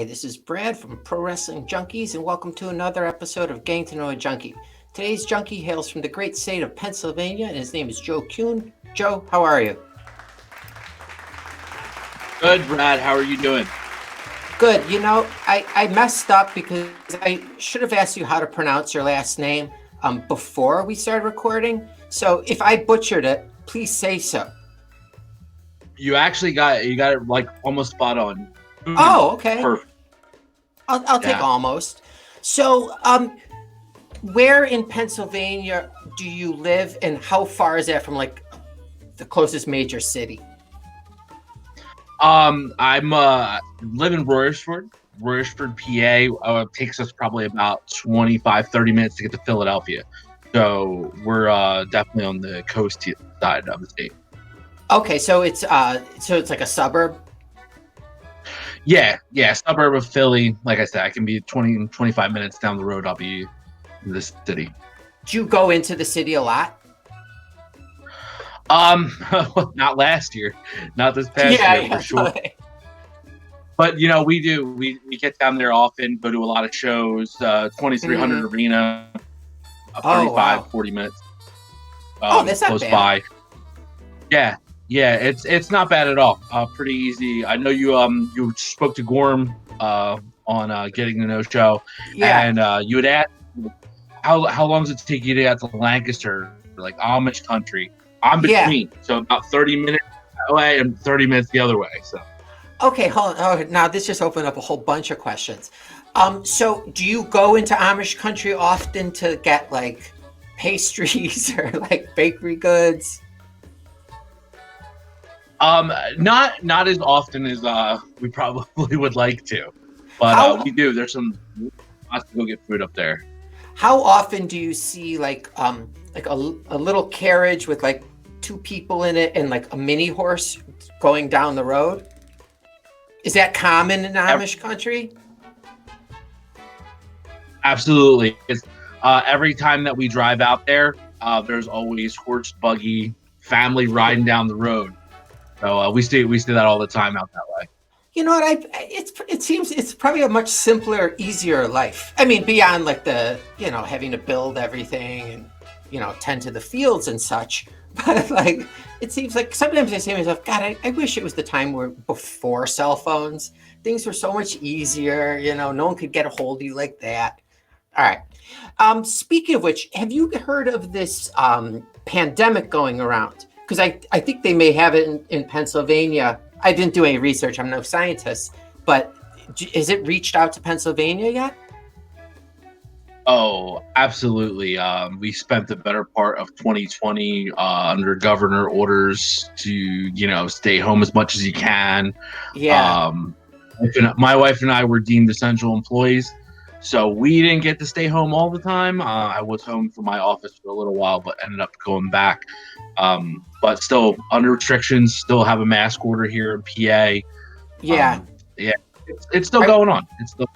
Hi, this is Brad from Pro Wrestling Junkies, and welcome to another episode of Getting to Know a Junkie. Today's junkie hails from the great state of Pennsylvania, and his name is Joe Kuhn. Joe, how are you? Good, Brad. How are you doing? Good. I messed up because I should have asked you how to pronounce your last name before we started recording. So if I butchered it, please say so. You actually got it like almost spot on. Oh, okay. Perfect. I'll take almost. So, where in Pennsylvania do you live, and how far is that from like the closest major city? I'm live in Royersford, PA. It takes us probably about 25-30 minutes to get to Philadelphia. So we're definitely on the coast side of the state. Okay, so it's like a suburb. Yeah, suburb of Philly. Like I said, I can be 20-25 minutes down the road. I'll be in the city. Do you go into the city a lot? Not last year, not this past year for sure. But we do. We get down there often. Go to a lot of shows. 2300 Arena. 40 minutes. That's not close bad. By. Yeah. It's not bad at all. Pretty easy. I know you spoke to Gorm on Getting to Know show, and you had asked how long does it take you to get to Lancaster, like Amish country? I'm between, so about 30 minutes away and 30 minutes the other way. So. Okay, hold on. Oh, now this just opened up a whole bunch of questions. So do you go into Amish country often to get like pastries or like bakery goods? Not as often as we probably would like to, but we do. There's some lots to go get food up there. How often do you see like a little carriage with like two people in it and like a mini horse going down the road? Is that common in Amish country? Absolutely. It's every time that we drive out there, there's always horse, buggy, family riding down the road. So we see that all the time out that way. You know what? It seems it's probably a much simpler, easier life. I mean, beyond like the having to build everything and tend to the fields and such. But like, it seems like sometimes I say to myself, God, I wish it was the time where before cell phones, things were so much easier. No one could get a hold of you like that. All right. Speaking of which, have you heard of this pandemic going around? Because I think they may have it in Pennsylvania. I didn't do any research. I'm no scientist. But has it reached out to Pennsylvania yet? Oh, absolutely. We spent the better part of 2020 under governor orders to, stay home as much as you can. Yeah. My wife and I were deemed essential employees, so we didn't get to stay home all the time. I was home from my office for a little while, but ended up going back. But still under restrictions, still have a mask order here in PA. Yeah. It's still going on.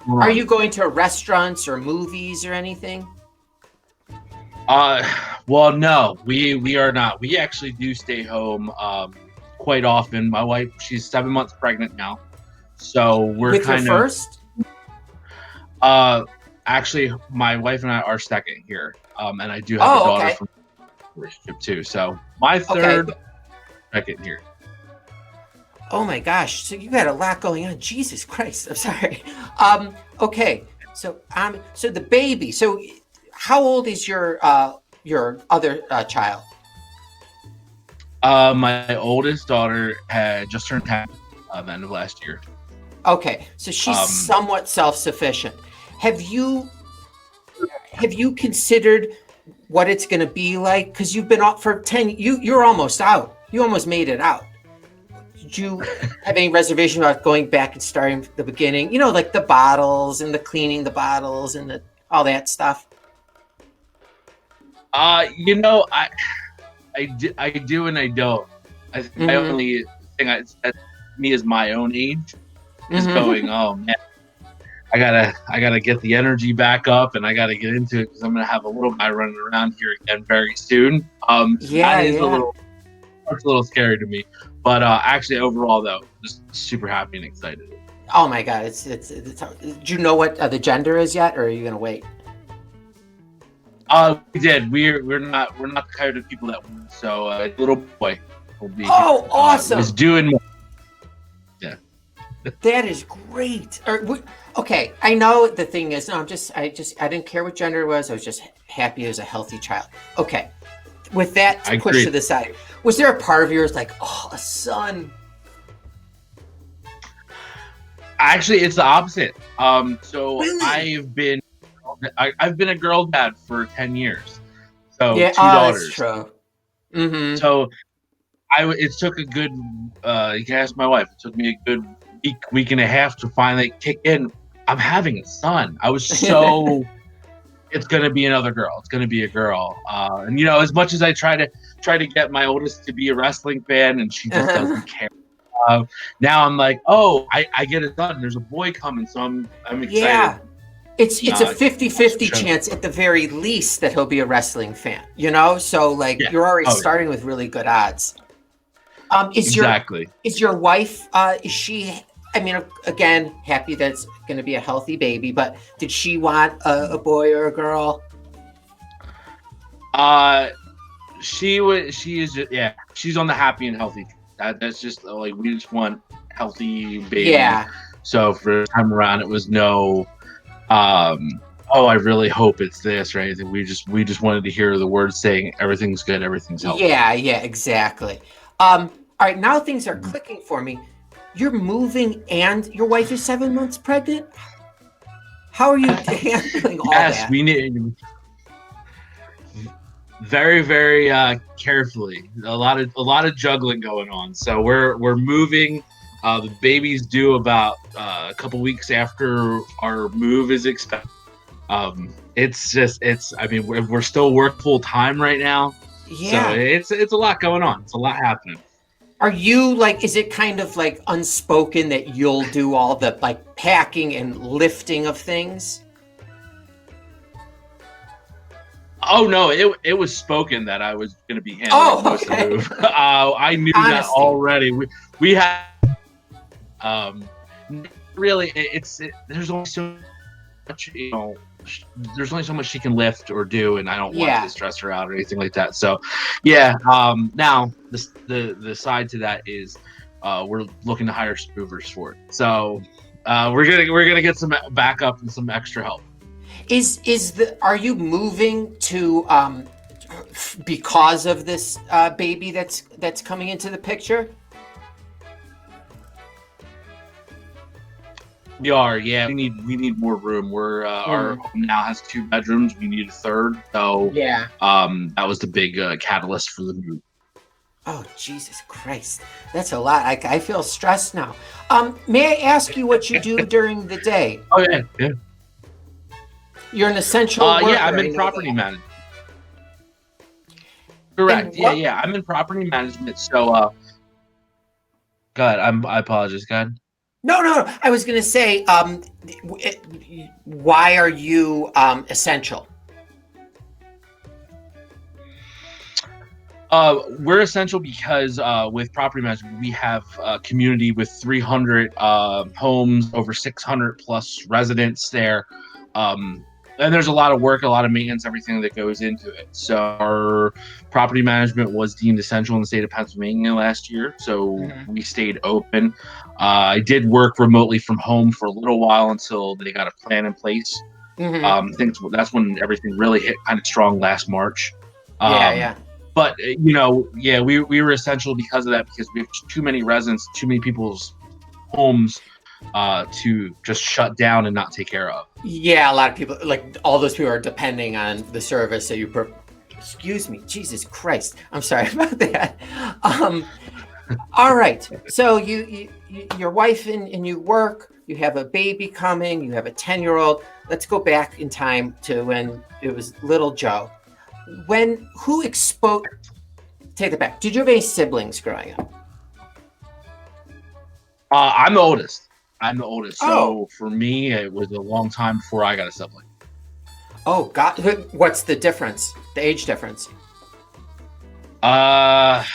Are you going to restaurants or movies or anything? Well, no, we are not. We actually do stay home quite often. My wife, she's 7 months pregnant now, so we're with kind your of first. Actually, my wife and I are second here, and I do have a daughter from the relationship too. So my third, second here. Oh my gosh! So you got a lot going on. Jesus Christ! I'm sorry. Okay. So the baby. So how old is your other child? My oldest daughter had just turned 10 at the end of last year. Okay, so she's somewhat self-sufficient. Have you considered what it's going to be like? Because you've been out for 10. You're almost out. You almost made it out. Did you have any reservation about going back and starting from the beginning? Like the bottles and the cleaning the bottles and all that stuff. I do and I don't. I think the only thing that me is my own age is going, oh man, I gotta get the energy back up and I gotta get into it because I'm gonna have a little guy running around here again very soon. That is a little scary to me. But actually, overall, though, just super happy and excited. Oh my God, it's do you know what the gender is yet, or are you gonna wait? We did. We're not the kind of people that win. So little boy will be Oh, is awesome! doing more. Yeah. That is great. Okay, I know the thing is, no, I didn't care what gender it was. I was just happy it was a healthy child. Okay, with that I pushed agree. to the side, was there a part of yours like, oh, a son? Actually, it's the opposite. So Really? I've been a girl dad for 10 years. So Yeah. two Oh, that's daughters. true. Mm-hmm. So it took a good you can ask my wife. It took me a good week and a half to finally kick in. I'm having a son. I was so it's gonna be another girl. It's gonna be a girl. And as much as I try to get my oldest to be a wrestling fan, and she just Uh-huh. doesn't care. Now I'm like, oh, I get a son. There's a boy coming, so I'm excited. Yeah. It's a Watch the 50-50 show. chance at the very least that he'll be a wrestling fan, So like Yeah. you're already Oh, yeah. starting with really good odds. Is Exactly. your wife is she, I mean, again, happy that it's going to be a healthy baby, but did she want a boy or a girl? Uh, she is just, yeah. She's on the happy and healthy. That's just like we just want healthy baby. Yeah. So for the time around, it was no. Oh, I really hope it's this or anything. We just wanted to hear the words saying everything's good, everything's healthy. Yeah, exactly. All right, now things are clicking for me. You're moving and your wife is 7 months pregnant? How are you handling all Yes, that? we need very, very carefully. A lot of juggling going on. So we're moving. The baby's due about a couple weeks after our move is expected. It's. I mean, we're still work full time right now, so Yeah. it's a lot going on. It's a lot happening. Are you like, is it kind of like unspoken that you'll do all the like packing and lifting of things? Oh no, it was spoken that I was going to be handling Oh, most of the okay. move. I knew that Honesty. already. We had really there's only so much there's only so much she can lift or do, and I don't want Yeah. to stress her out or anything like that. So yeah, now the side to that is we're looking to hire movers for it. So we're gonna get some backup and some extra help. Are you moving to because of this baby that's coming into the picture? We are, yeah. We need more room. Our home now has 2 bedrooms. We need a third. So Yeah. that was the big catalyst for the move. Oh, Jesus Christ. That's a lot. I feel stressed now. May I ask you what you do during the day? Oh yeah, yeah. You're an essential worker. Yeah, I'm I in know property that. management. Correct. And Yeah. I'm in property management. So God, I apologize, God. no. I was going to say, why are you essential? We're essential because with property management, we have a community with 300 homes, over 600 plus residents there. And there's a lot of work, a lot of maintenance, everything that goes into it. So our property management was deemed essential in the state of Pennsylvania last year. So we stayed open. I did work remotely from home for a little while until they got a plan in place. I think that's when everything really hit kind of strong last March. Yeah. But yeah, we were essential because of that, because we have too many residents, too many people's homes to just shut down and not take care of. Yeah, a lot of people, like all those people are depending on the service that you excuse me, Jesus Christ. I'm sorry about that. All right. So your wife and you work, you have a baby coming, you have a 10-year-old. Let's go back in time to when it was little Joe. Take it back. Did you have any siblings growing up? I'm the oldest. Oh. So for me, it was a long time before I got a sibling. Oh, God. What's the difference? The age difference? I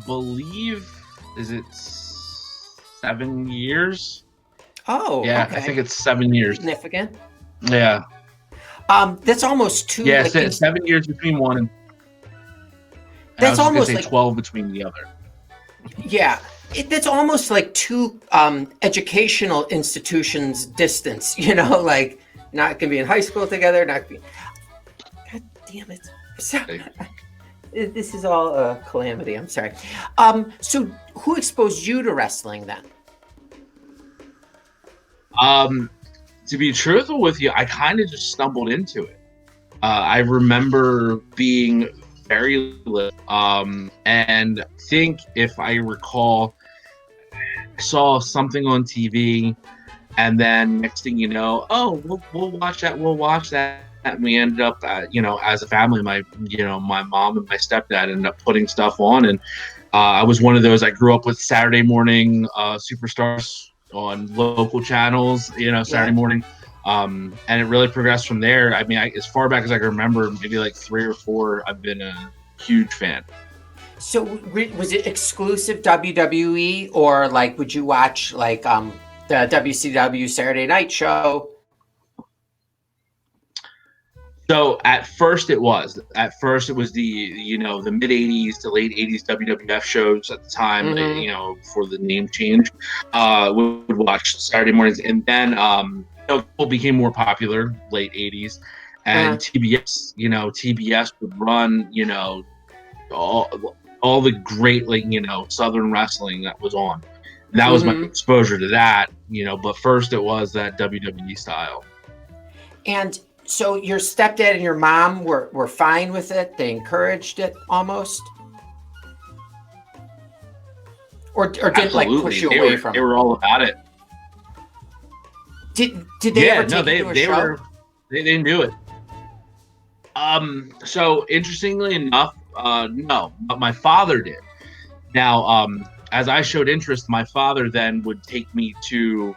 believe, is it 7 years? Oh, Yeah, I think okay. it's 7 years. Significant. Yeah. That's almost two. Yeah, Like 7 years between one, and I that's was just gonna almost say like 12 between the other. yeah. That's almost like two educational institutions distance. Like not gonna be in high school together. Not be. God damn it. So, this is all a calamity. I'm sorry. So who exposed you to wrestling then? Um, to be truthful with you, I kind of just stumbled into it. I remember being very little, and think if I recall, I saw something on TV, and then next thing you know, oh, we'll watch that, we'll watch that. And we ended up, as a family, my mom and my stepdad ended up putting stuff on, and I was one of those. I grew up with Saturday morning superstars on local channels, Saturday Yeah. morning. And it really progressed from there. I mean, as far back as I can remember, maybe like 3 or 4, I've been a huge fan. So was it exclusive WWE or like would you watch like the WCW Saturday Night Show? So at first it was. At first it was the mid '80s to late '80s WWF shows at the time. Mm-hmm. Before the name change, would watch Saturday mornings, and then it became more popular late '80s, and TBS would run all the great Southern wrestling that was on. And that was my Mm-hmm. exposure to that. But first it was that WWE style. And so your stepdad and your mom were fine with it. They encouraged it almost, or didn't like push you away from They it. were all about it. Did they ever take you to a they show? they knew it. So interestingly enough, no, but my father did. Now, as I showed interest, my father then would take me to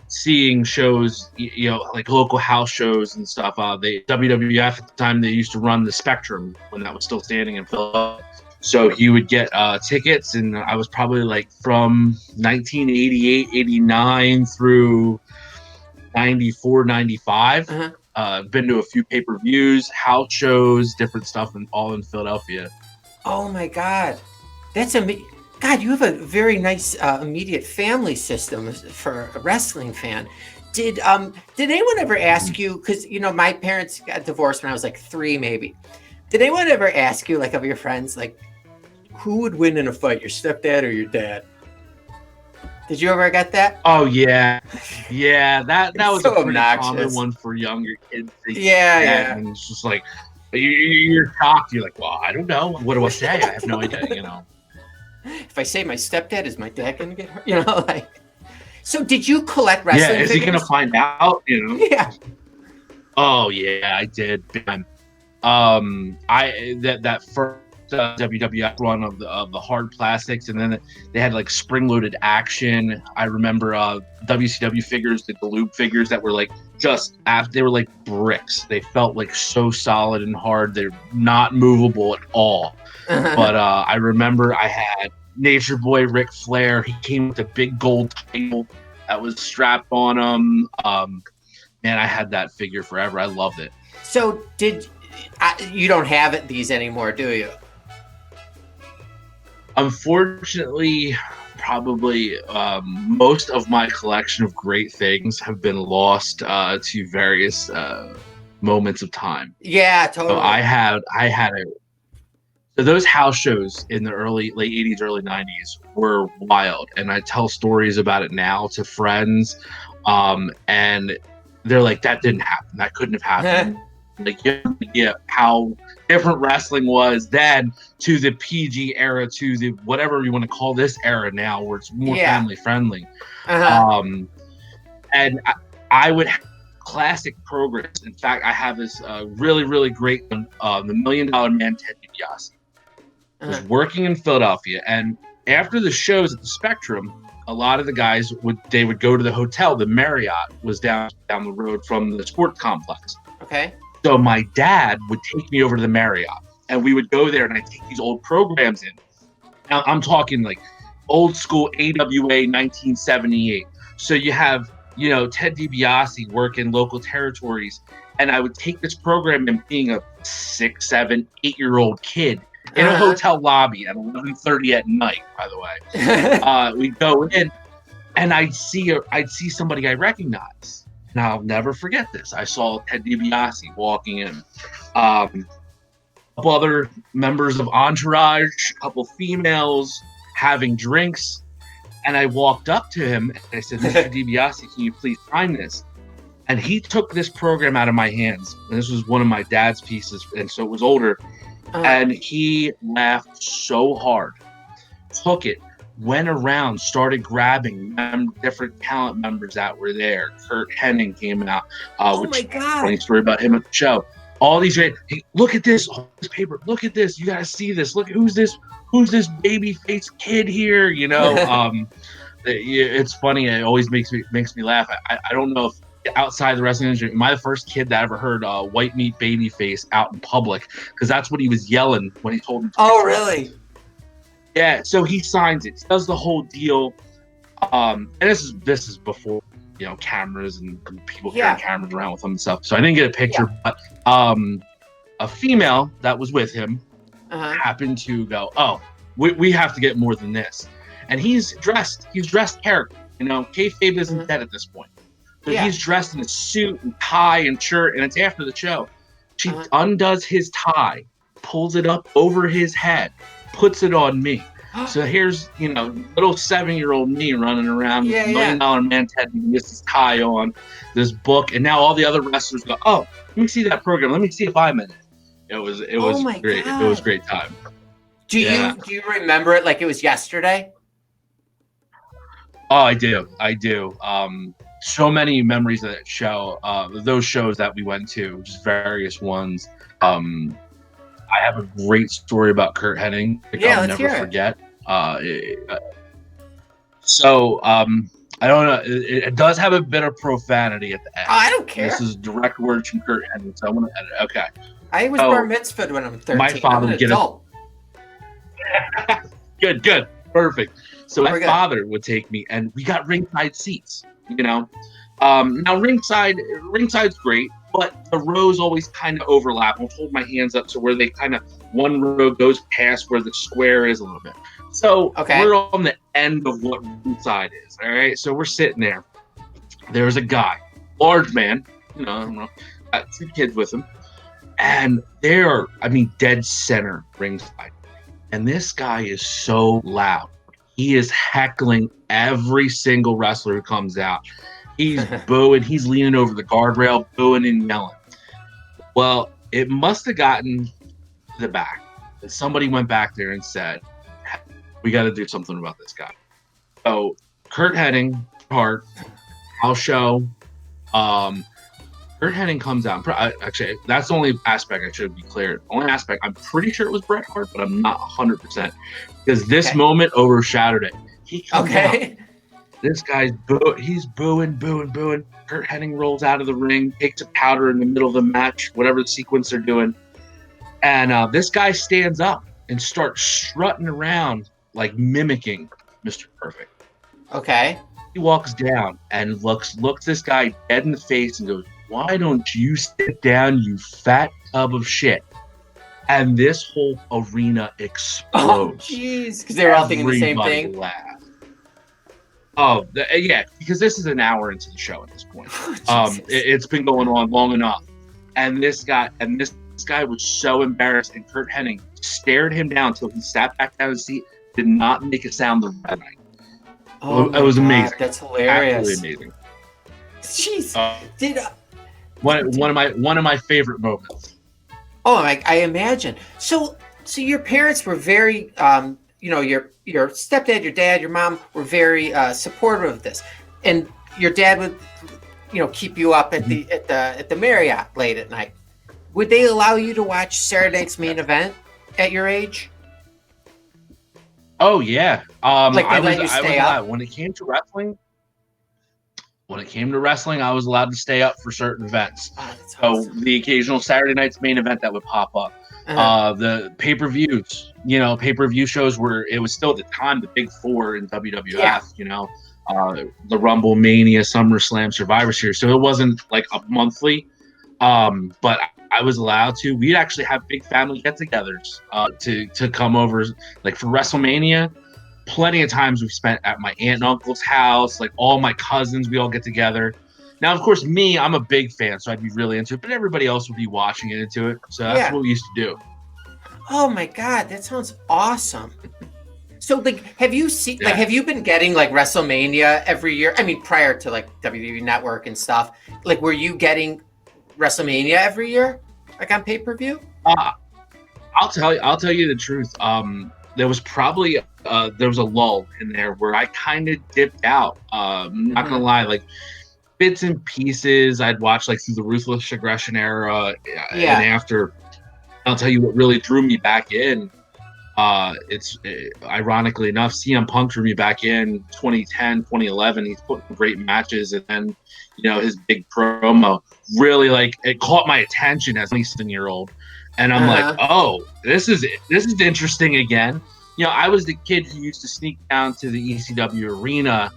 seeing shows, like local house shows and stuff. The WWF at the time, they used to run the Spectrum when that was still standing in Philadelphia. So he would get tickets, and I was probably like from 1988, 89 through 94, 95. Been to a few pay-per-views, house shows, different stuff, and all in Philadelphia. Oh my God, that's God, you have a very nice immediate family system for a wrestling fan. Did anyone ever ask you? Because my parents got divorced when I was like 3, maybe. Did anyone ever ask you, like, of your friends, like, who would win in a fight, your stepdad or your dad? Did you ever get that? Oh yeah, that was so a pretty obnoxious. common one for younger kids. Yeah. And it's just like you're shocked. You're like, well, I don't know. What do I say? I have no idea. If I say my stepdad, is my dad gonna get hurt? Like. So, did you collect wrestling? Yeah, is figures? he gonna find out? Yeah. Oh yeah, I did. That first WWF run of the hard plastics, and then they had like spring-loaded action. I remember WCW figures, the Galoob figures that were like they were like bricks. They felt like so solid and hard. They're not movable at all. But I remember I had Nature Boy Ric Flair. He came with a big gold title that was strapped on him. Man, I had that figure forever. I loved it. So you don't have these anymore, do you? Unfortunately, probably most of my collection of great things have been lost to various moments of time. Yeah, totally. So I had so those house shows in the late 80s, early 90s were wild, and I tell stories about it now to friends, and they're like, "That didn't happen. That couldn't have happened." Like, you have no idea how different wrestling was then to the PG era, to the whatever you want to call this era now, where it's more family friendly. And I would have classic programs. In fact, I have this really, really great one, the $1 Million Man Ted DiBiase. Was working in Philadelphia, and after the shows at the Spectrum, a lot of the guys would go to the hotel. The Marriott was down the road from the sports complex. Okay. So my dad would take me over to the Marriott, and we would go there, and I'd take these old programs in. Now, I'm talking like old school AWA 1978, So you have, you know, Ted DiBiase working local territories, and I would take this program and being a 6, 7, 8-year-old kid in a hotel lobby at 11:30 at night. By the way, we'd go in, and I'd see somebody I recognize, and I'll never forget this. I saw Ted DiBiase walking in. A couple other members of Entourage, a couple females having drinks. And I walked up to him and I said, Mr. DiBiase, can you please sign this? And he took this program out of my hands. And this was one of my dad's pieces, and so it was older. And he laughed so hard, took it, went around, started grabbing different talent members that were there. Kurt Hennig came out, which funny story about him at the show. All these great, hey, look at this, all this paper, look at this, you gotta see this, look, who's this baby face kid here, you know? It's funny, it always makes me laugh. I don't know if outside the wrestling industry, am I the first kid that ever heard white meat baby face out in public? Because that's what he was yelling when he told him to. Oh, really? Yeah, so he signs it, does the whole deal. And this is before, you know, cameras and people carrying cameras around with them and stuff. So I didn't get a picture, but a female that was with him happened to go, oh, we have to get more than this. And he's dressed character. You know, kayfabe isn't dead at this point. So he's dressed in a suit and tie and shirt, and it's after the show. She undoes his tie, pulls it up over his head, puts it on me. So here's, you know, little 7-year-old me running around with $1 million man Ted with his tie on, this book, and now all the other wrestlers go, oh, let me see that program. Let me see if I'm in it. It was great. God. It was a great time. Do you remember it like it was yesterday? Oh, I do. So many memories of that show. Those shows that we went to, just various ones. I have a great story about Kurt Hennig. I'll never forget. So I don't know. It does have a bit of profanity at the end. I don't care. This is direct words from Kurt Hennig, so I'm gonna edit. Okay. I was bar mitzvahed when I'm 13. My father would get adult. Good, perfect. So my father would take me, and we got ringside seats. You know, now ringside's great, but the rows always kind of overlap. I'll hold my hands up to where they kind of one row goes past where the square is a little bit. So we're on the end of what ringside is. All right, so we're sitting there. There's a guy, large man, you know, I don't know, got 2 kids with him, and they're, dead center ringside. And this guy is so loud. He is heckling every single wrestler who comes out. He's booing. He's leaning over the guardrail, booing and yelling. Well, it must have gotten to the back. And somebody went back there and said, we got to do something about this guy. So Kurt Hennig, Hart, I'll show. Kurt Hennig comes out. Actually, that's the only aspect I should be clear. The only aspect, I'm pretty sure it was Bret Hart, but I'm not 100%. Because this moment overshadowed it. He comes out. This guy's he's booing. Kurt Hennig rolls out of the ring, takes a powder in the middle of the match, whatever the sequence they're doing. And this guy stands up and starts strutting around, like mimicking Mr. Perfect. Okay. He walks down and looks this guy dead in the face and goes, why don't you sit down, you fat tub of shit? And this whole arena explodes. Oh, jeez. Because they were all thinking the same thing. Laughed. Oh, yeah, because this is an hour into the show at this point. It's been going on long enough. And this guy was so embarrassed, and Kurt Hennig stared him down until he sat back down in his seat, did not make a sound the rest of the night. Oh, it was amazing. That's hilarious. Absolutely amazing. Jeez. One of my favorite moments. Oh, I imagine. So your parents were very, your stepdad, your dad, your mom were very supportive of this, and your dad would, keep you up at the Marriott late at night. Would they allow you to watch Saturday Night's Main Event at your age? Oh yeah. I was allowed. When it came to wrestling, I was allowed to stay up for certain events. Oh, that's awesome. So the occasional Saturday Night's Main Event that would pop up. The pay-per-views, pay-per-view shows were, it was still at the time the big four in WWF, the Rumble, Mania, SummerSlam, Survivor Series. So it wasn't like a monthly, but I was allowed to. We'd actually have big family get-togethers to come over, like for WrestleMania. Plenty of times we've spent at my aunt and uncle's house, like all my cousins, we all get together. Now, of course, me, I'm a big fan, so I'd be really into it, but everybody else would be watching it into it. So that's what we used to do. Oh my God, that sounds awesome. So like, have you seen, like, have you been getting like WrestleMania every year? I mean, prior to like WWE Network and stuff, like, were you getting WrestleMania every year, like on pay-per-view? I'll tell you the truth. There was probably there was a lull in there where I kind of dipped out. Not gonna lie, like bits and pieces I'd watch like through the Ruthless Aggression era, and after. I'll tell you what really drew me back in. It's ironically enough, CM Punk drew me back in 2010, 2011. He's putting great matches, and then his big promo really like it caught my attention as a 16-year-old, and I'm like, oh, this is interesting again. I was the kid who used to sneak down to the ECW arena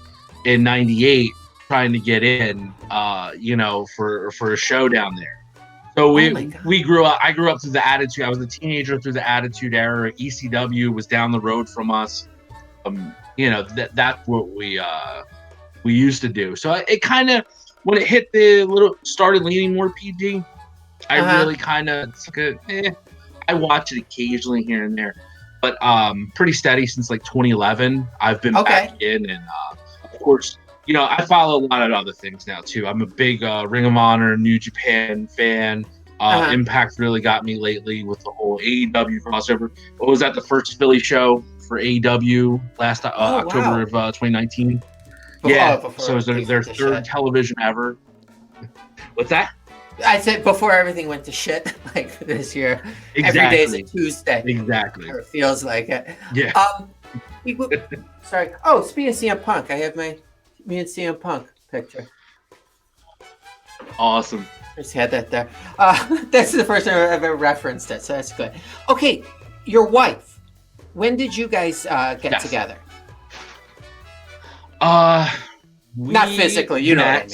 in '98 trying to get in, for a show down there. So we grew up. I grew up through the Attitude. I was a teenager through the Attitude Era. ECW was down the road from us. That's what we used to do. So it kind of, when it hit started leaning more PG, I really kind of I watch it occasionally here and there, but pretty steady since like 2011. I've been back in, and of course. I follow a lot of other things now too. I'm a big Ring of Honor, New Japan fan. Impact really got me lately with the whole AEW crossover. I was at the first Philly show for AEW last October of 2019. So it was their third television ever. What's that? I said before everything went to shit, like this year. Exactly. Every day is a Tuesday. Exactly. Or it feels like it. Yeah. Sorry. Oh, speaking of CM Punk, I have me and CM Punk picture. Awesome. I just had that there. That's the first time I've ever referenced it, so that's good. Okay, your wife. When did you guys get together? Not physically, you know what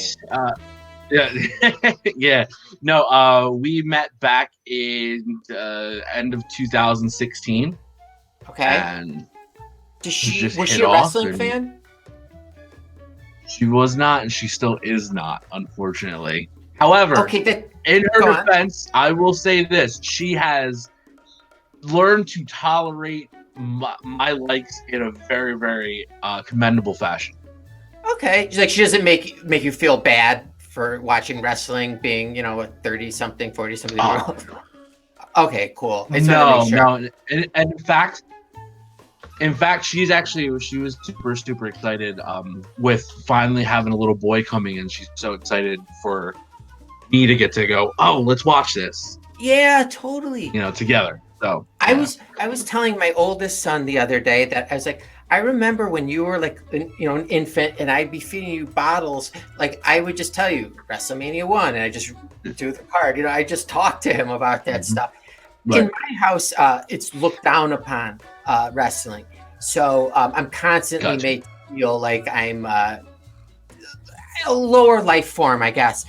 I mean. Yeah. No, we met back in end of 2016. Okay. And was she a wrestling fan? She was not, and she still is not, unfortunately. However, in her defense, I will say this. She has learned to tolerate my likes in a very, very commendable fashion. Okay. She doesn't make you feel bad for watching wrestling, being, a 30-something, 40-something year old. Okay, cool. No. And in fact, she was super, super excited with finally having a little boy coming in. She's so excited for me to get to go, oh, let's watch this. Yeah, totally. Together. So yeah. I was telling my oldest son the other day that I was like, I remember when you were like, an infant, and I'd be feeding you bottles. Like, I would just tell you WrestleMania 1, and I just do the card. I just talked to him about that stuff. Right. In my house, it's looked down upon. Wrestling, so I'm constantly made to feel like I'm a lower life form, I guess.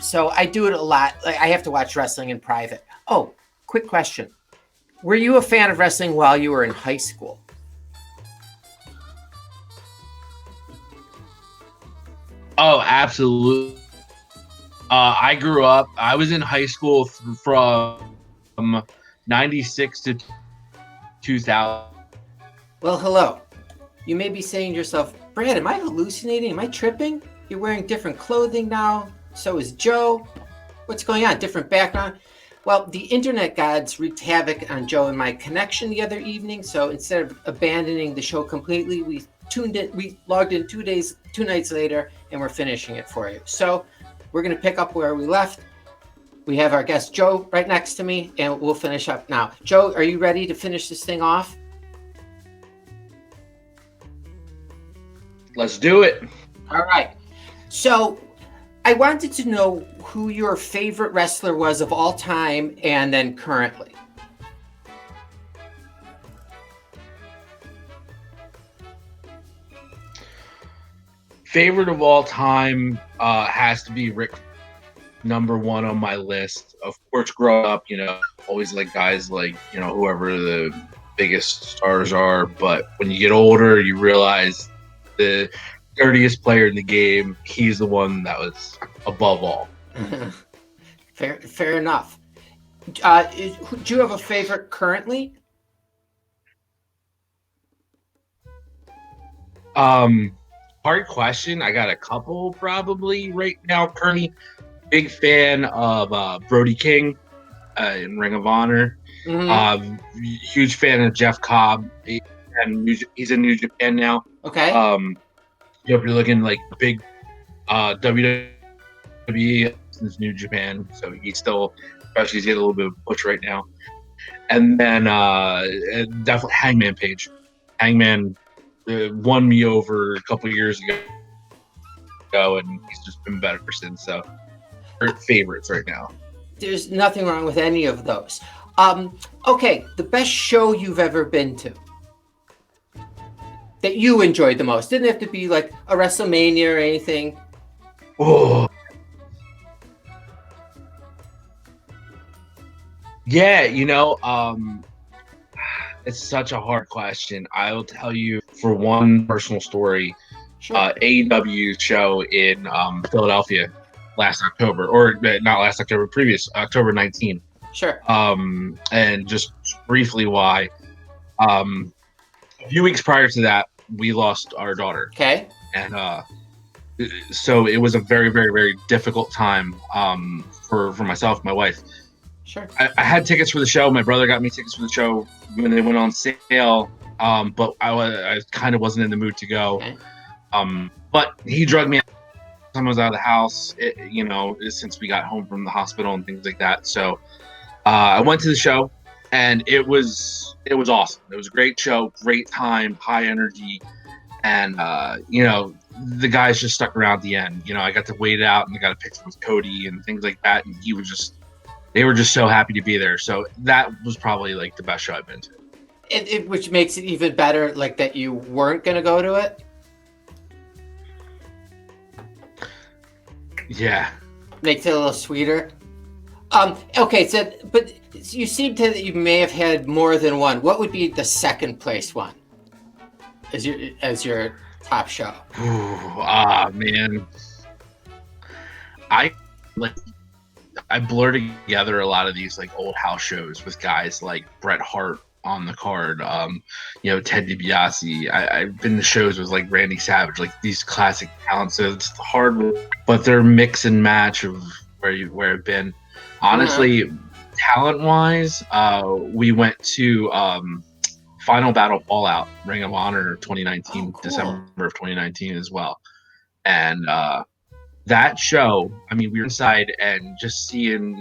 So I do it a lot. Like, I have to watch wrestling in private. Oh, quick question: were you a fan of wrestling while you were in high school? Oh, absolutely. I grew up. I was in high school from '96 to 2000. Well, hello. You may be saying to yourself, Brad, am I hallucinating? Am I tripping? You're wearing different clothing now. So is Joe. What's going on? Different background? Well, the internet gods wreaked havoc on Joe and my connection the other evening. So instead of abandoning the show completely, we logged in 2 nights later, and we're finishing it for you. So we're going to pick up where we left. We have our guest Joe right next to me, and we'll finish up now. Joe, are you ready to finish this thing off? Let's do it. All right. So I wanted to know who your favorite wrestler was of all time and then currently. Favorite of all time has to be Rick, number one on my list. Of course, growing up, always like guys like, whoever the biggest stars are. But when you get older, you realize the dirtiest player in the game, he's the one that was above all. Fair enough. Do you have a favorite currently? Hard question. I got a couple probably right now. Currently, big fan of Brody King in Ring of Honor. Huge fan of Jeff Cobb. He's in New Japan now. Okay. If you're looking like big WWE since New Japan, so he's still, especially he's getting a little bit of a push right now. And then definitely Hangman Page. Hangman won me over a couple years ago, and he's just been better since. So, favorites right now. There's nothing wrong with any of those. Okay, the best show you've ever been to that you enjoyed the most. Didn't have to be like a WrestleMania or anything. Oh. Yeah, it's such a hard question. I'll tell you for one personal story, Sure. AEW show in Philadelphia last October, or not last October, previous October 19. Sure. And just briefly why. A few weeks prior to that, we lost our daughter. Okay. And so it was a very, very, very difficult time for myself, my wife. Sure. I had tickets for the show. My brother got me tickets for the show when they went on sale, but I kind of wasn't in the mood to go. Okay. But he drugged me out time I was out of the house, since we got home from the hospital and things like that. So I went to the show, and it was awesome. It was a great show, great time, high energy, and the guys just stuck around at the end. I got to wait it out, and I got a picture with Cody and things like that, and they were just so happy to be there. So that was probably like the best show I've been to. Which makes it even better, like that you weren't going to go to it. Yeah. Makes it a little sweeter. Okay, so but you seem to that you may have had more than one. What would be the second place one as your top show? Man. I blur together a lot of these like old house shows with guys like Bret Hart on the card, Ted DiBiase. I've been to shows with like Randy Savage, like these classic talents. So it's hard, but they're mix and match of where I've been. Honestly, talent-wise, we went to Final Battle Fallout, Ring of Honor 2019, cool. December of 2019 as well. And that show, we were inside and just seeing,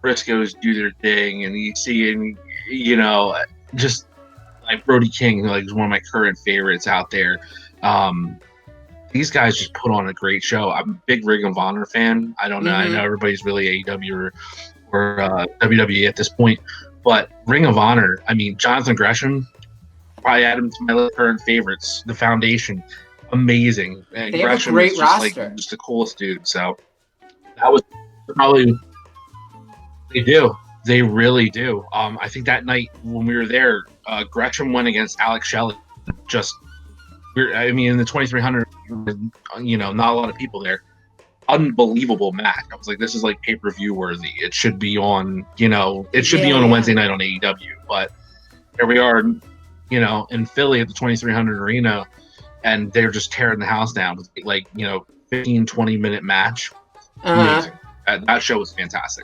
Briscoes do their thing, and you seeing, just like Brody King, like is one of my current favorites out there. These guys just put on a great show. I'm a big Ring of Honor fan. I don't know. I know everybody's really AEW or WWE at this point, but Ring of Honor, Jonathan Gresham, probably add him to my current favorites. The Foundation, amazing. And they Gresham have a great is just roster. like just the coolest dude. So that was probably they really do. I think that night when we were there, Gresham went against Alex Shelley. In the 2300, not a lot of people there. Unbelievable match. I was like, this is like pay-per-view worthy. It should be on, be on a Wednesday night on AEW. But here we are, in Philly at the 2300 Arena, and they're just tearing the house down. Like, 15, 20-minute match. Amazing. That show was fantastic.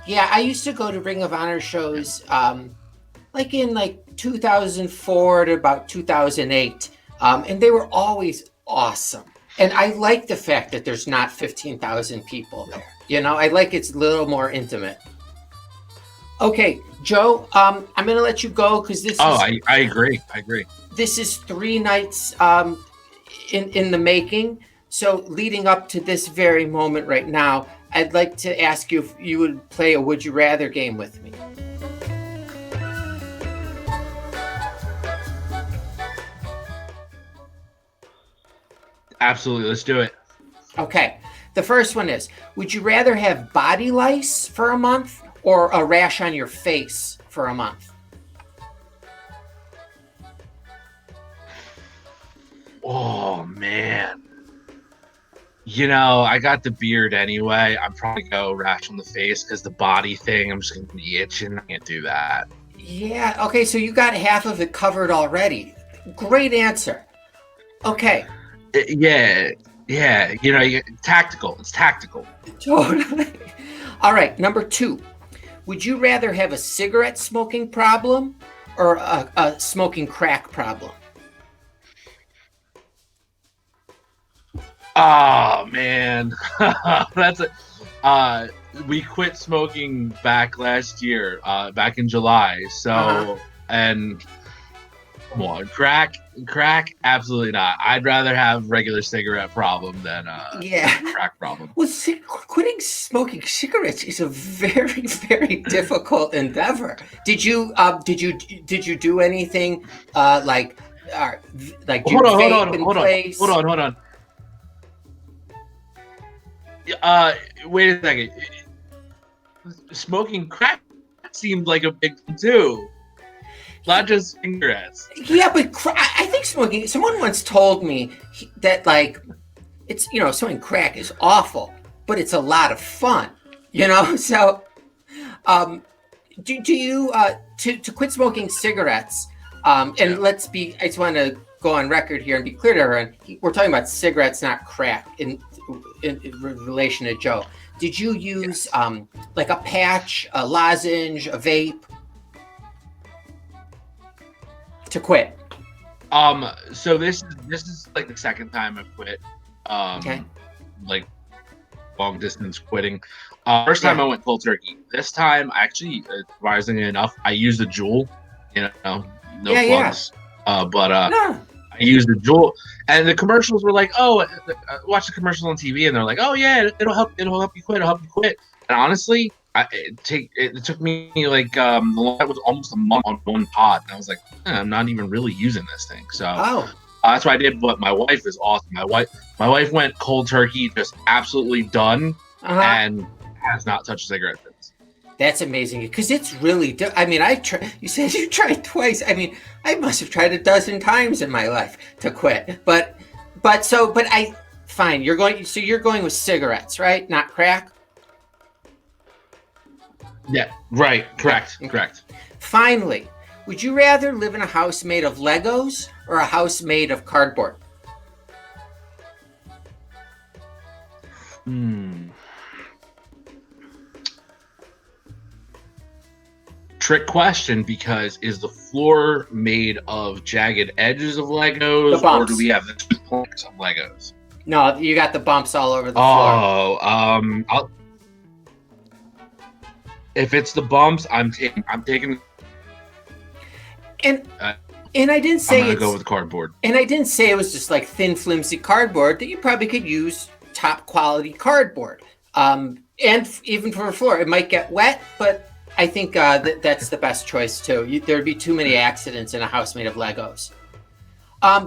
Yeah, I used to go to Ring of Honor shows like in 2004 to about 2008. And they were always awesome. And I like the fact that there's not 15,000 people there. I like it's a little more intimate. Okay, Joe, I'm going to let you go because this I agree. This is 3 nights in the making. So leading up to this very moment right now, I'd like to ask you if you would play a Would You Rather game with me. Absolutely. Let's do it. Okay. The first one is, would you rather have body lice for a month or a rash on your face for a month? Oh, man. I got the beard anyway. I'm probably go rash on the face because the body thing, I'm just going to be itching. I can't do that. Yeah. Okay. So you got half of it covered already. Great answer. Okay. Yeah. Tactical. It's tactical. Totally. All right. Number 2. Would you rather have a cigarette smoking problem or a smoking crack problem? Oh, man. That's a. We quit smoking back last year, back in July. So, and come on, crack, absolutely not. I'd rather have regular cigarette problem than crack problem. Well, quitting smoking cigarettes is a very, very difficult endeavor. Did you do anything like hold on. Wait a second. Smoking crack seemed like a big thing too. Not just cigarettes. Yeah, but I think smoking. Someone once told me that it's smoking crack is awful, but it's a lot of fun. So do you to quit smoking cigarettes? And I just want to go on record here and be clear to her. We're talking about cigarettes, not crack, in relation to Joe. Did you use like a patch, a lozenge, a vape to quit? So this is like the second time I've quit. Okay. Like long distance quitting. First time I went cold turkey. This time, actually, surprisingly enough, I used a Juul. No plugs. I used the Juul, and the commercials were like, "Oh, watch the commercials on TV," and they're like, "Oh yeah, it'll help you quit. And honestly, it took me like that was almost a month on one pod, and I was like, I'm not even really using this thing. So that's what I did. But my wife is awesome. My wife went cold turkey, just absolutely done, and has not touched a cigarette since. That's amazing because it's really. I mean, you said you tried twice. I mean, I must have tried a dozen times in my life to quit. But fine. You're going with cigarettes, right? Not crack. Yeah. Right. Correct. Correct. Finally, would you rather live in a house made of Legos or a house made of cardboard? Trick question, because is the floor made of jagged edges of Legos, or do we have the planks of Legos? No, you got the bumps all over the floor. If it's the bumps, I'm taking. And I didn't say I'm gonna go with cardboard. And I didn't say it was just like thin, flimsy cardboard. That you probably could use top quality cardboard. And even for a floor, it might get wet, but I think that's the best choice too. There'd be too many accidents in a house made of Legos.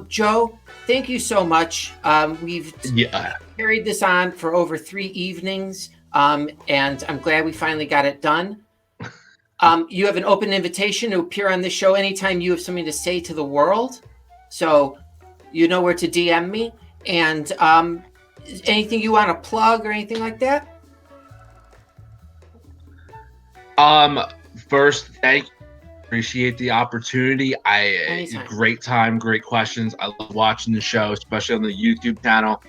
Joe, thank you so much. We've carried this on for over 3 evenings, and I'm glad we finally got it done. You have an open invitation to appear on this show anytime you have something to say to the world. So you know where to DM me. And anything you want to plug or anything like that? First, thank you. Appreciate the opportunity. Great time, great questions. I love watching the show, especially on the YouTube channel.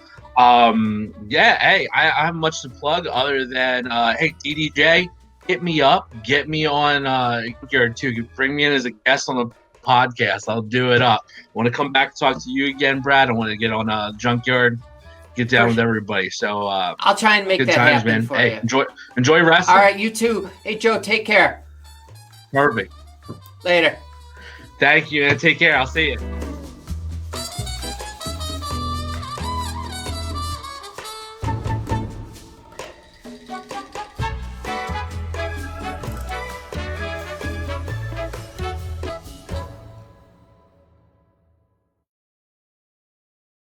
Hey, I have much to plug other than hey, DDJ, hit me up, get me on Junkyard too. Bring me in as a guest on the podcast. I'll do it up. I want to come back and talk to you again, Brad. I want to get on Junkyard, get down with everybody. So I'll try and make that happen, man. For you. Enjoy wrestling. All right, you too. Hey, Joe, take care. Perfect. Later. Thank you, and take care. I'll see you.